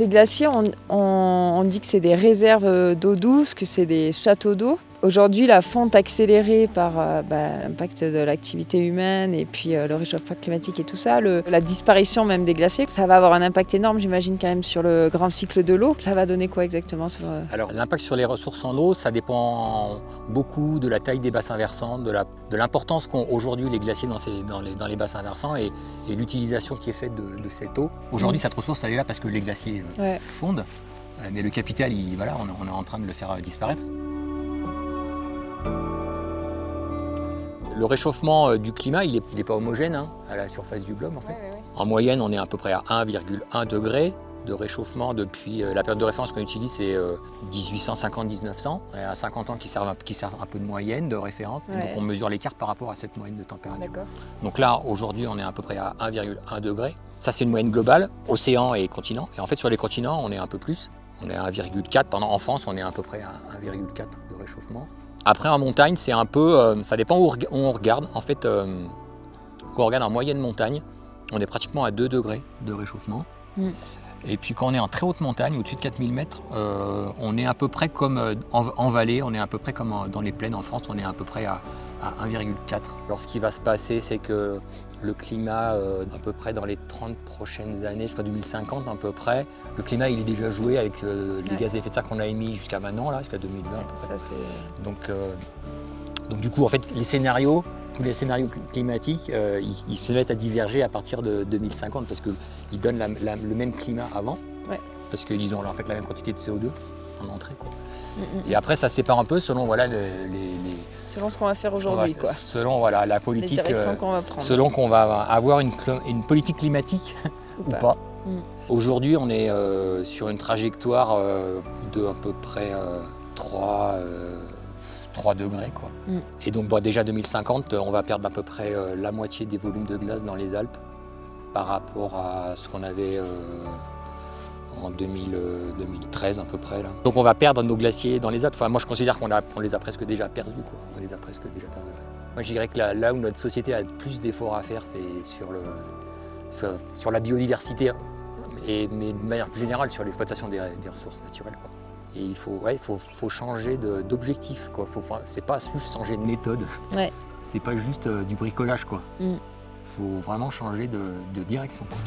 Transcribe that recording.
Ces glaciers, on dit que c'est des réserves d'eau douce, que c'est des châteaux d'eau. Aujourd'hui, la fonte accélérée par l'impact de l'activité humaine et puis le réchauffement climatique et tout ça, la disparition même des glaciers, ça va avoir un impact énorme, j'imagine, quand même sur le grand cycle de l'eau. Ça va donner quoi exactement Alors, l'impact sur les ressources en eau, ça dépend beaucoup de la taille des bassins versants, de l'importance qu'ont aujourd'hui les glaciers dans les bassins versants et l'utilisation qui est faite de cette eau. Aujourd'hui, cette ressource, elle est là parce que les glaciers fondent, mais le capital, on est en train de le faire disparaître. Le réchauffement du climat, il n'est pas homogène à la surface du globe en fait. En moyenne, on est à peu près à 1,1 degré de réchauffement depuis la période de référence qu'on utilise, c'est 1850-1900. On est à 50 ans qui servent un peu de moyenne de référence. Et donc on mesure l'écart par rapport à cette moyenne de température. Donc là, aujourd'hui, on est à peu près à 1,1 degré. Ça, c'est une moyenne globale, océan et continent. Et en fait, sur les continents, on est un peu plus. On est à 1,4. En France, on est à peu près à 1,4 de réchauffement. Après en montagne, c'est un peu, ça dépend où on regarde. En fait, quand on regarde en moyenne montagne, on est pratiquement à 2 degrés de réchauffement. Et puis quand on est en très haute montagne, au-dessus de 4000 mètres, on est à peu près comme en vallée, on est à peu près comme dans les plaines en France, on est à peu près à 1,4. Alors ce qui va se passer, c'est que le climat, à peu près dans les 30 prochaines années, jusqu'à 2050 à peu près, le climat il est déjà joué avec les gaz à effet de serre qu'on a émis jusqu'à maintenant, jusqu'à 2020. Donc du coup, en fait, tous les scénarios climatiques, ils se mettent à diverger à partir de 2050 parce qu'ils donnent le même climat avant, parce qu'ils ont en fait la même quantité de CO2 en entrée, quoi. Et après, ça se sépare un peu selon selon ce qu'on va faire aujourd'hui, quoi. Selon la politique, les directions qu'on va prendre. Selon qu'on va avoir une politique climatique ou pas. Aujourd'hui, on est sur une trajectoire de à peu près 3 degrés, quoi. Et donc déjà 2050, on va perdre à peu près la moitié des volumes de glace dans les Alpes par rapport à ce qu'on avait en 2013 à peu près. Là. Donc on va perdre nos glaciers dans les Alpes. Enfin, moi je considère qu'on les a presque déjà perdus, quoi. On les a presque déjà perdus. Moi je dirais que là où notre société a le plus d'efforts à faire, c'est sur la biodiversité, mais de manière plus générale sur l'exploitation des ressources naturelles, quoi. Et il faut changer d'objectif, quoi. C'est pas juste changer de méthode. C'est pas juste du bricolage, quoi. Faut vraiment changer de direction, quoi.